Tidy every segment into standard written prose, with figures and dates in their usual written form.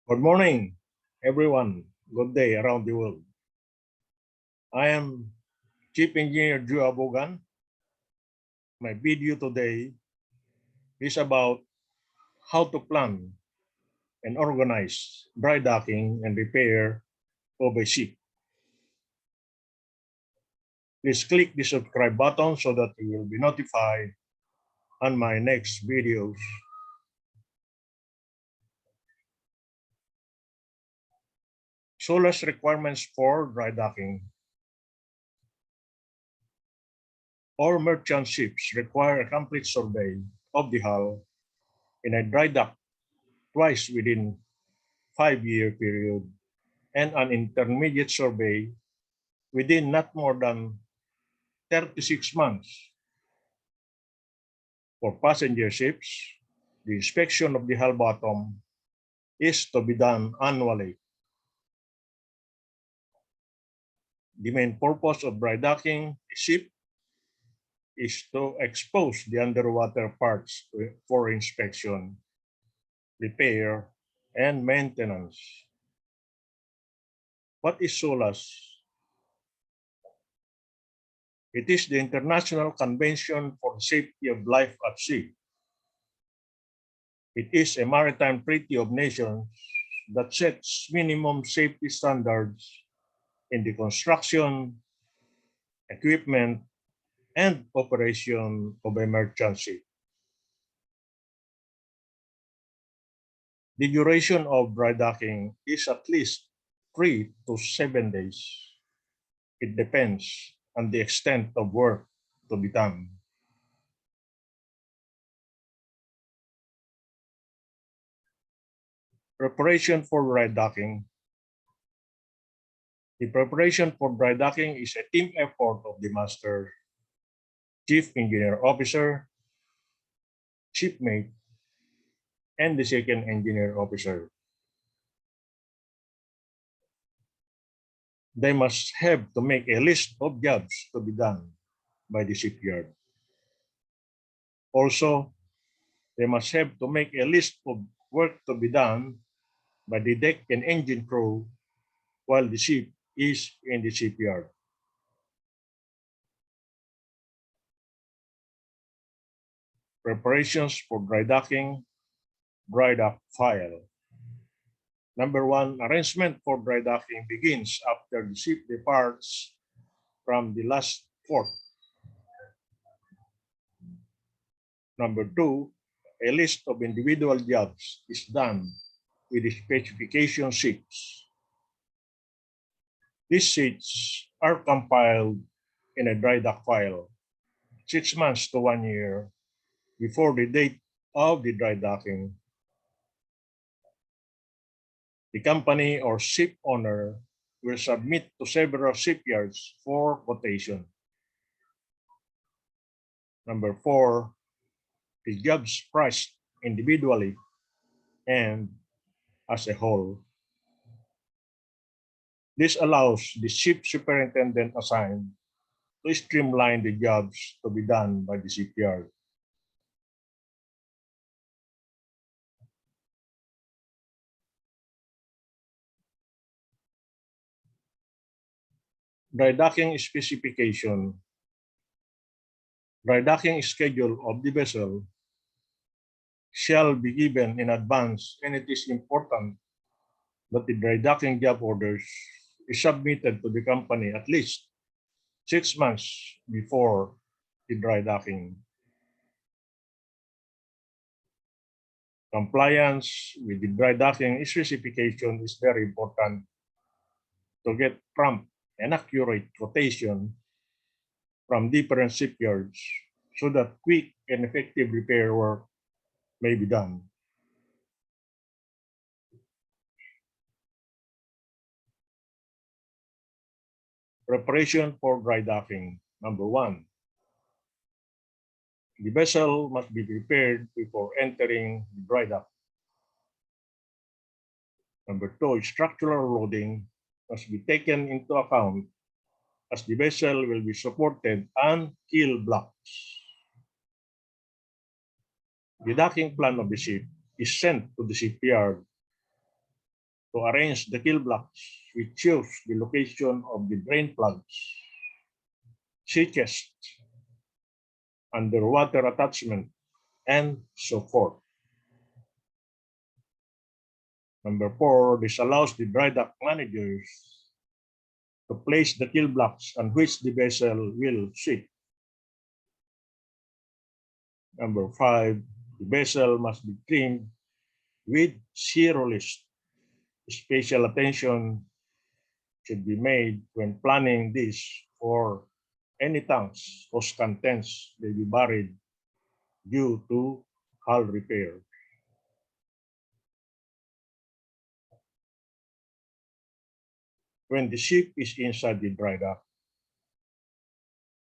Good morning, everyone. Good day around the world. I am Chief Engineer Drew Abogan. My video today is about how to plan and organize dry docking and repair of a ship. Please click the subscribe button so that you will be notified on my next videos. SOLAS requirements for dry docking. All merchant ships require a complete survey of the hull in a dry dock twice within 5-year period and an intermediate survey within not more than 36 months. For passenger ships, the inspection of the hull bottom is to be done annually. The main purpose of dry docking a ship is to expose the underwater parts for inspection, repair, and maintenance. What is SOLAS? It is the International Convention for the Safety of Life at Sea. It is a maritime treaty of nations that sets minimum safety standards in the construction, equipment, and operation of a merchant ship. The duration of dry docking is at least 3 to 7 days. It depends on the extent of work to be done. Preparation for dry docking. The preparation for dry docking is a team effort of the master, chief engineer officer, shipmate, and the second engineer officer. They must have to make a list of jobs to be done by the shipyard. Also, they must have to make a list of work to be done by the deck and engine crew while the ship is in the shipyard. Preparations for dry docking, dry dock file. Number 1, arrangement for dry docking begins after the ship departs from the last port. Number 2, a list of individual jobs is done with the specification sheets. These sheets are compiled in a dry dock file 6 months to 1 year before the date of the dry docking. The company or ship owner will submit to several shipyards for quotation. Number 4, the jobs priced individually and as a whole. This allows the ship superintendent assigned to streamline the jobs to be done by the shipyard. Dry docking specification. Dry docking schedule of the vessel shall be given in advance, and it is important that the dry docking job orders is submitted to the company at least 6 months before the dry docking. Compliance with the dry docking specification is very important to get prompt and accurate quotation from different shipyards so that quick and effective repair work may be done. Preparation for dry docking. Number 1, the vessel must be prepared before entering the dry dock. Number 2, structural loading must be taken into account as the vessel will be supported on keel blocks. The docking plan of the ship is sent to the shipyard To arrange the keel blocks, we choose the location of the drain plugs, sea chest, underwater attachment, and so forth. Number 4, this allows the dry dock managers to place the keel blocks on which the vessel will sit. Number 5, the vessel must be trimmed with zero list. Special attention should be made when planning this for any tanks whose contents may be buried due to hull repair. When the ship is inside the dry dock,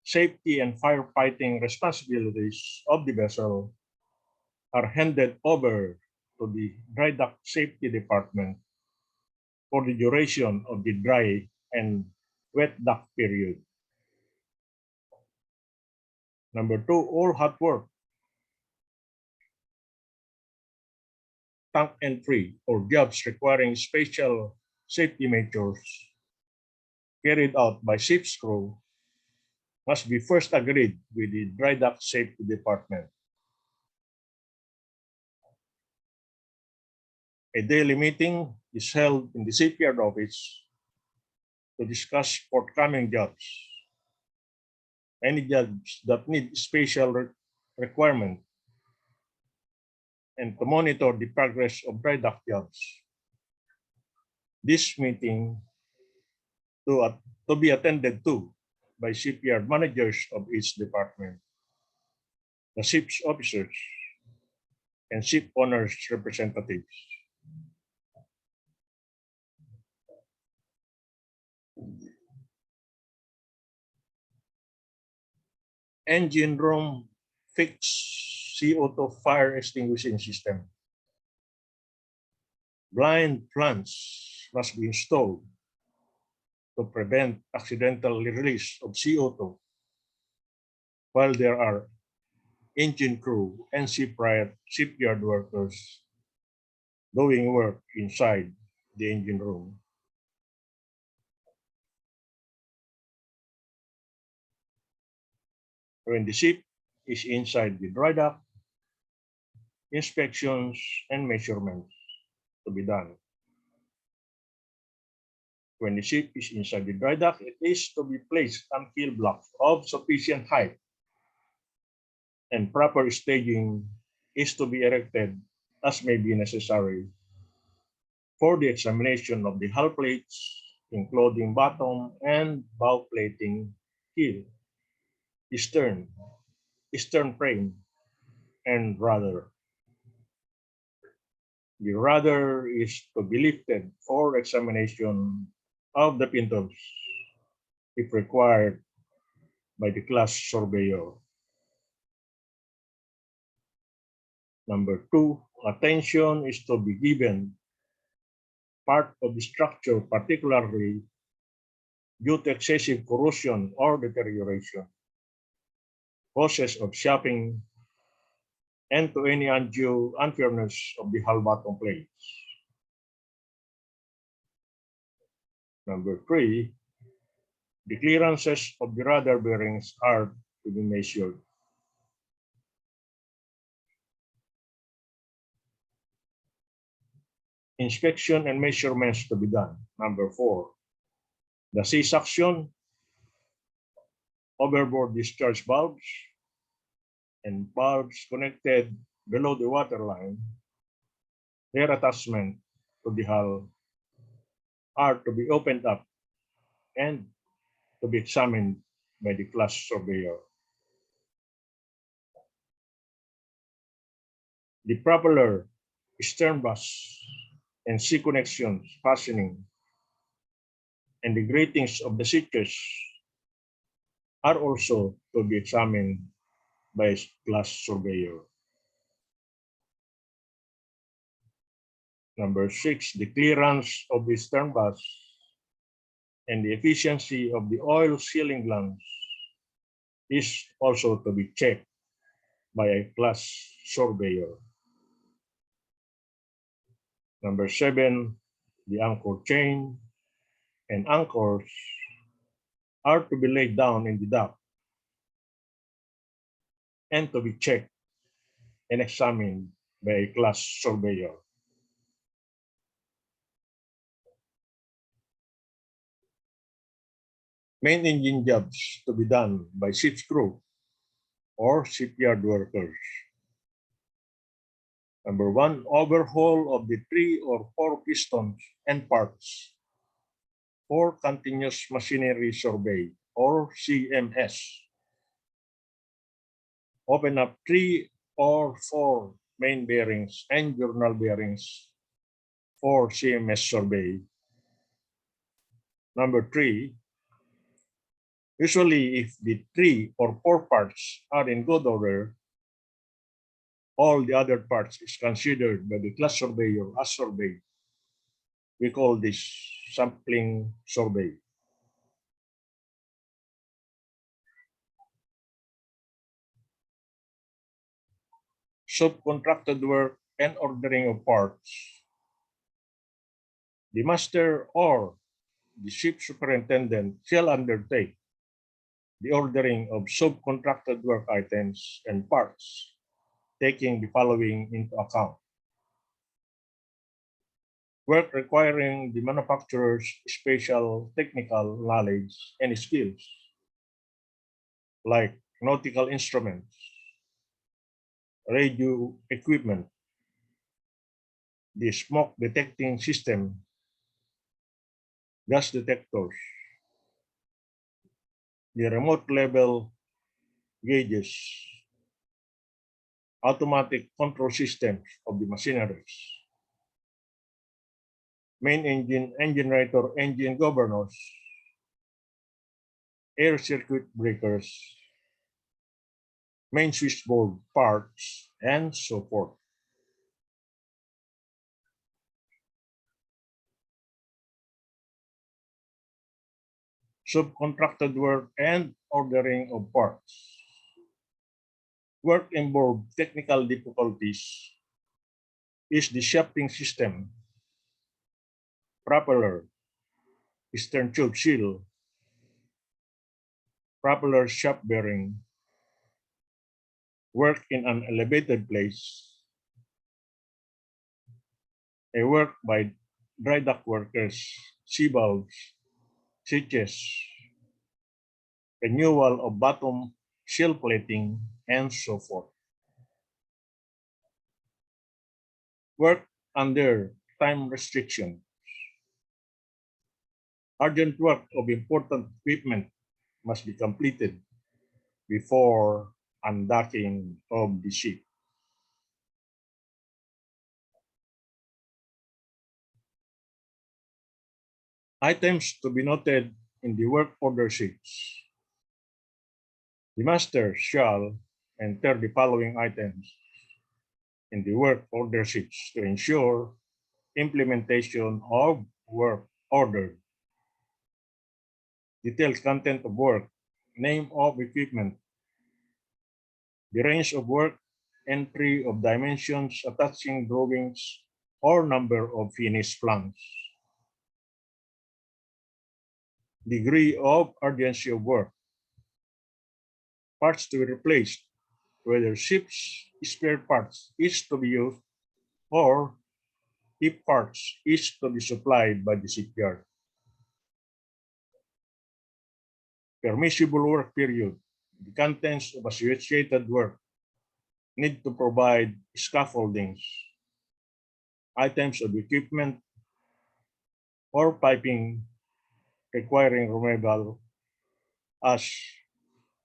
safety and firefighting responsibilities of the vessel are handed over to the dry dock safety department for the duration of the dry and wet dock period. Number 2, all hot work, tank entry, or jobs requiring special safety measures carried out by ship's crew must be first agreed with the dry dock safety department. A daily meeting is held in the shipyard office to discuss forthcoming jobs, any jobs that need special requirement, and to monitor the progress of dry dock jobs. This meeting to be attended to by shipyard managers of each department, the ship's officers, and ship owners' representatives. Engine room fixed CO2 fire extinguishing system. Blind flange must be installed to prevent accidental release of CO2 while there are engine crew and shipyard workers doing work inside the engine room. When the ship is inside the dry dock, inspections and measurements to be done. When the ship is inside the dry dock, it is to be placed on keel blocks of sufficient height, and proper staging is to be erected as may be necessary for the examination of the hull plates, including bottom and bow plating, keel, stern frame, and rudder. The rudder is to be lifted for examination of the pintos, if required by the class surveyor. Number 2, attention is to be given part of the structure, particularly due to excessive corrosion or deterioration, causes of shaping, and to any undue unfairness of the hull bottom plates. Number 3, the clearances of the rudder bearings are to be measured. Inspection and measurements to be done. Number 4, the sea suction, overboard discharge valves, and valves connected below the waterline, their attachment to the hull are to be opened up and to be examined by the class surveyor. The propeller, stern bus, and sea connections fastening, and the gratings of the switches are also to be examined by a class surveyor. Number 6, the clearance of the stern bus and the efficiency of the oil sealing glands is also to be checked by a class surveyor. Number 7, the anchor chain, and anchors are to be laid down in the dock and to be checked and examined by a class surveyor. Main engine jobs to be done by ship's crew or shipyard workers. Number one, overhaul of the 3 or 4 pistons and parts for continuous machinery survey or CMS. Open up 3 or 4 main bearings and journal bearings for CMS survey. Number 3, usually if the 3 or 4 parts are in good order, all the other parts is considered by the class surveyor as survey. We call this sampling survey. Subcontracted work and ordering of parts. The master or the ship superintendent shall undertake the ordering of subcontracted work items and parts, taking the following into account. Work requiring the manufacturer's special technical knowledge and skills, like nautical instruments, radio equipment, the smoke detecting system, gas detectors, the remote level gauges, automatic control systems of the machineries, main engine, engine generator, engine governors, air circuit breakers, main switchboard parts, and so forth. Subcontracted work and ordering of parts. Work involved technical difficulties is the shafting system, propeller, stern tube seal, propeller shaft bearing, work in an elevated place, a work by dry dock workers, sea valves, switches, renewal of bottom seal plating, and so forth. Work under time restriction. Urgent work of important equipment must be completed before undocking of the ship. Items to be noted in the work order sheets. The master shall enter the following items in the work order sheets to ensure implementation of work order. Detailed content of work, name of equipment, the range of work, entry of dimensions, attaching drawings, or number of finished flanks. Degree of urgency of work. Parts to be replaced, whether ship's spare parts is to be used or if parts is to be supplied by the shipyard. Permissible work period. The contents of associated work need to provide scaffoldings, items of equipment, or piping requiring removal as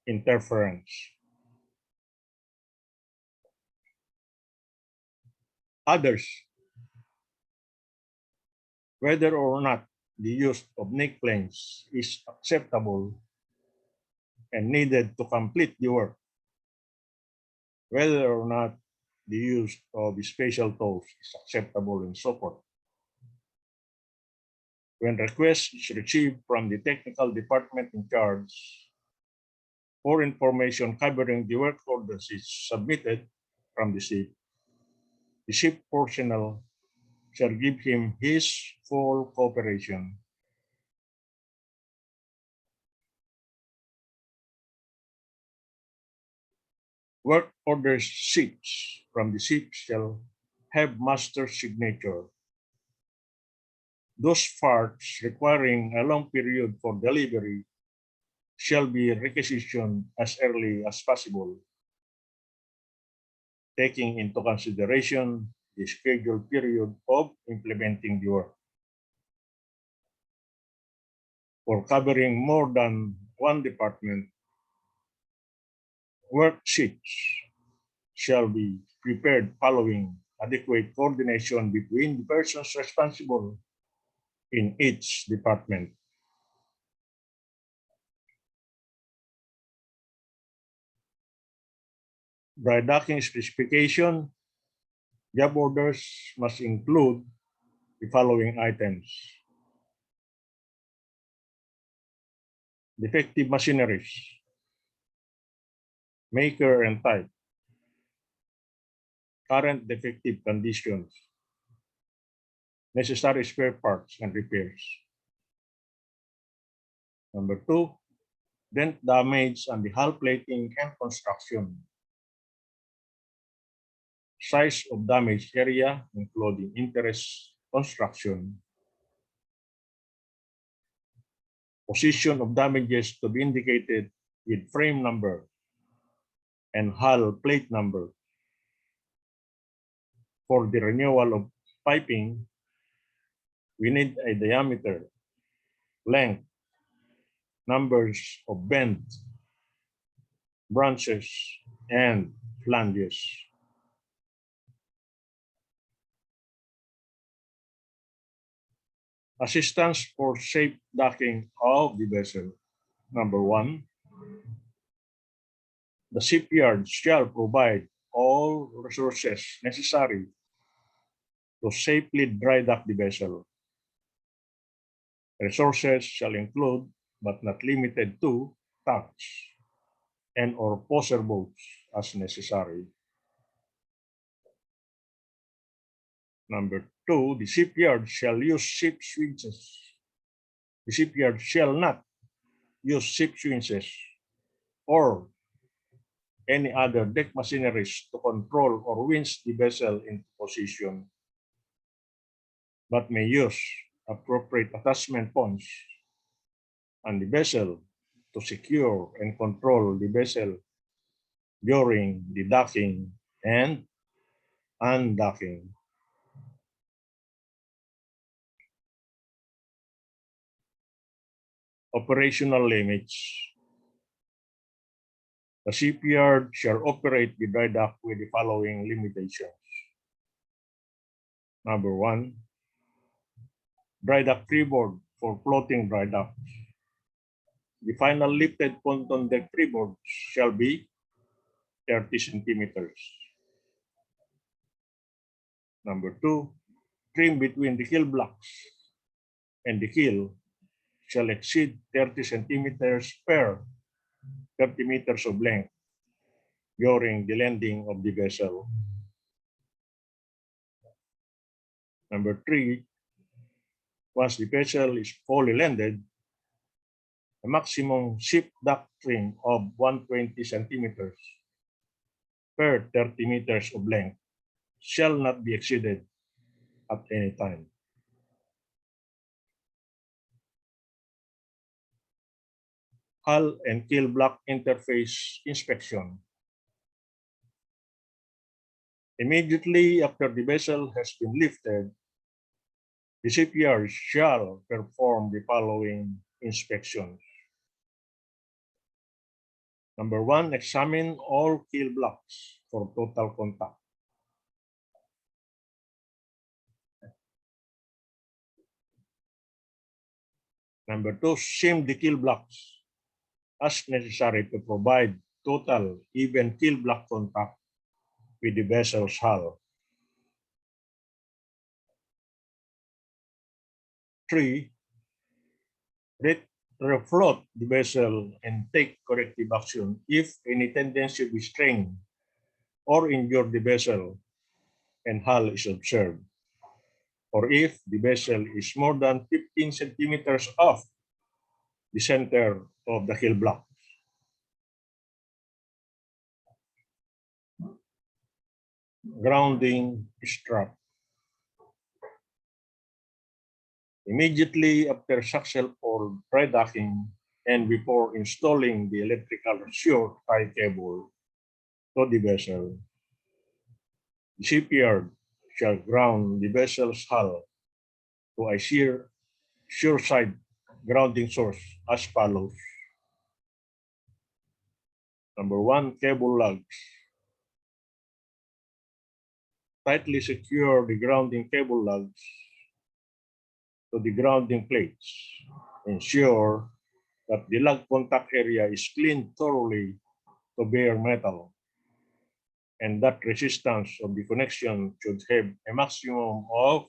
interference. Others, whether or not the use of neck planes is acceptable and needed to complete the work, whether or not the use of special tools is acceptable and so forth. When request is received from the technical department in charge or information covering the work orders is submitted from the ship personnel shall give him his full cooperation. Work order sheets from the ship shall have master signature. Those parts requiring a long period for delivery shall be requisitioned as early as possible, taking into consideration the scheduled period of implementing the work. For covering more than one department, worksheets shall be prepared following adequate coordination between the persons responsible in each department. Drydocking specification, job orders must include the following items: defective machineries, maker and type, current defective conditions, necessary spare parts and repairs. Number 2, dent damage on the hull plating and construction. Size of damaged area, including interest construction. Position of damages to be indicated with frame number and hull plate number. For the renewal of piping, we need a diameter, length, numbers of bends, branches, and flanges. Assistance for safe docking of the vessel. Number 1, the shipyard shall provide all resources necessary to safely dry dock the vessel. Resources shall include, but not limited to, tanks and or poser boats as necessary. Number 2, the shipyard shall use ship switches. The shipyard shall not use ship switches or any other deck machineries to control or winch the vessel into position, but may use appropriate attachment points on the vessel to secure and control the vessel during the docking and undocking. Operational limits. The shipyard shall operate the dry dock with the following limitations. Number 1, dry dock freeboard for floating dry docks. The final lifted pontoon deck freeboard shall be 30 centimeters. Number 2, trim between the keel blocks and the keel shall exceed 30 centimeters per 30 meters of length during the landing of the vessel. Number 3, once the vessel is fully landed, a maximum ship dock trim of 120 centimeters per 30 meters of length shall not be exceeded at any time. Hull and keel block interface inspection. Immediately after the vessel has been lifted, the shipyard shall perform the following inspections. Number 1, examine all keel blocks for total contact. Number 2, seam the keel blocks as necessary to provide total even keel block contact with the vessel's hull. 3, refloat the vessel and take corrective action if any tendency to strain or injure the vessel and hull is observed. or if the vessel is more than 15 centimeters off the center of the keel block. Grounding strap. Immediately after successful or drydocking and before installing the electrical shore tie cable to the vessel, the shipyard shall ground the vessel's hull to a sure side grounding source as follows. Number one, cable lugs. Tightly secure the grounding cable lugs to the grounding plates. Ensure that the lug contact area is cleaned thoroughly to bare metal, and that resistance of the connection should have a maximum of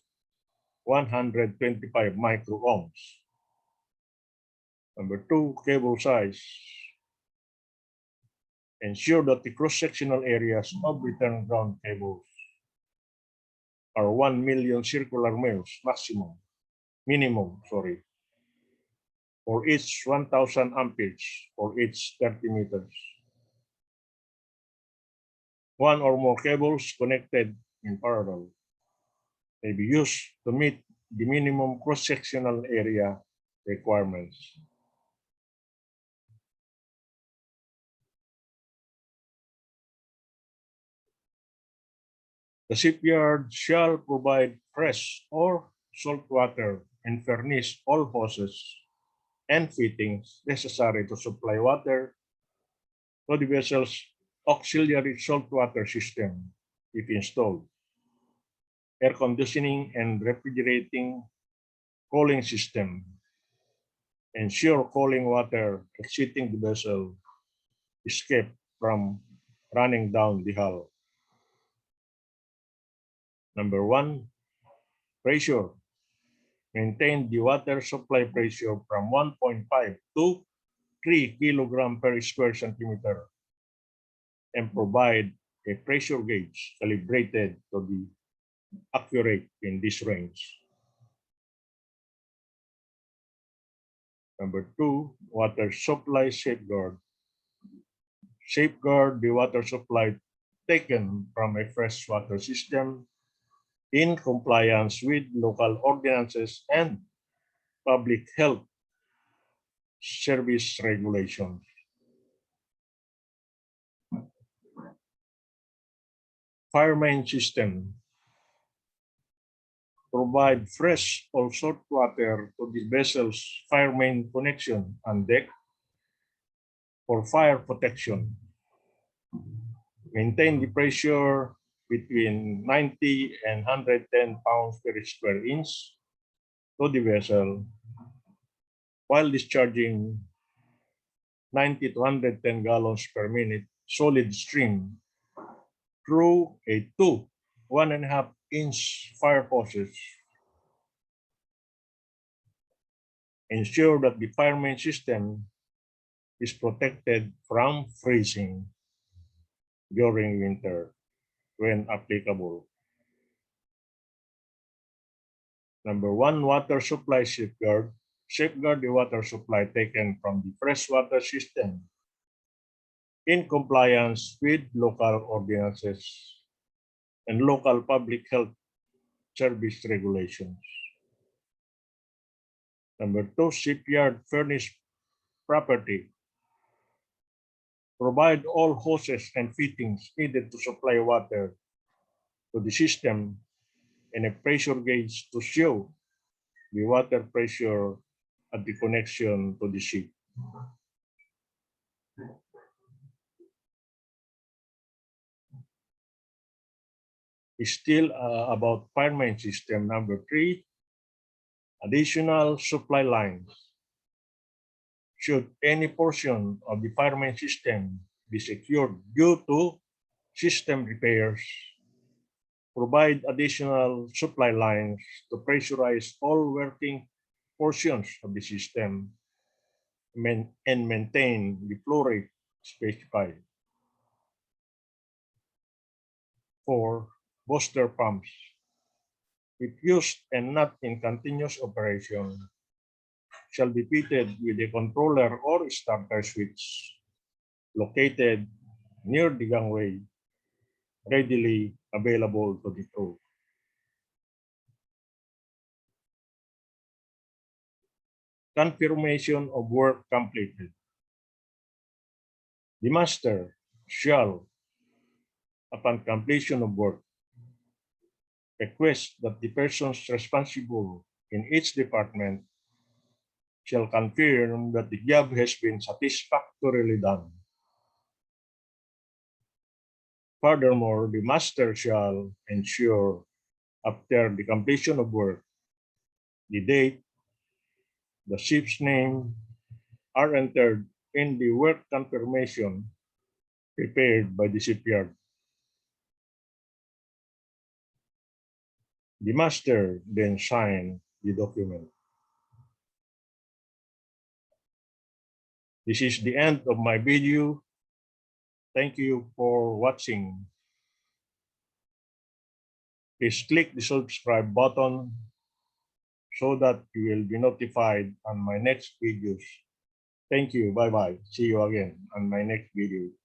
125 microohms. Number two, cable size. Ensure that the cross-sectional areas of return ground cables are 1 million circular miles minimum, for each 1,000 amperes for each 30 meters. One or more cables connected in parallel may be used to meet the minimum cross-sectional area requirements. The shipyard shall provide fresh or salt water and furnish all hoses and fittings necessary to supply water to the vessel's auxiliary saltwater system if installed. Air conditioning and refrigerating cooling system. Ensure cooling water exiting the vessel is kept from running down the hull. Number one, pressure. Maintain the water supply pressure from 1.5 to 3 kilogram per square centimeter and provide a pressure gauge calibrated to be accurate in this range. Number two, water supply safeguard. Safeguard the water supply taken from a freshwater system in compliance with local ordinances and public health service regulations. Fire main system. Provide fresh or salt water to the vessel's fire main connection on deck for fire protection. Maintain the pressure between 90 and 110 pounds per square inch to the vessel while discharging 90 to 110 gallons per minute solid stream through a 1.5-inch fire hoses. Ensure that the fire main system is protected from freezing during winter when applicable. Number one, water supply safeguard. Safeguard the water supply taken from the freshwater system in compliance with local ordinances and local public health service regulations. Number two, shipyard furnished property. Provide all hoses and fittings needed to supply water to the system and a pressure gauge to show the water pressure at the connection to the ship. Still about fire main system. Number three, additional supply lines. Should any portion of the fire main system be secured due to system repairs, provide additional supply lines to pressurize all working portions of the system and maintain the flow rate specified. 4. Booster pumps. if used and not in continuous operation, shall be fitted with a controller or starter switch located near the gangway, readily available to the crew. Confirmation of work completed. The master shall, upon completion of work, request that the persons responsible in each department shall confirm that the job has been satisfactorily done. Furthermore, the master shall ensure, after the completion of work, the date, the ship's name are entered in the work confirmation prepared by the shipyard. The master then sign the document. This is the end of my video. Thank you for watching. Please click the subscribe button so that you will be notified on my next videos. Thank you. Bye-bye. See you again on my next video.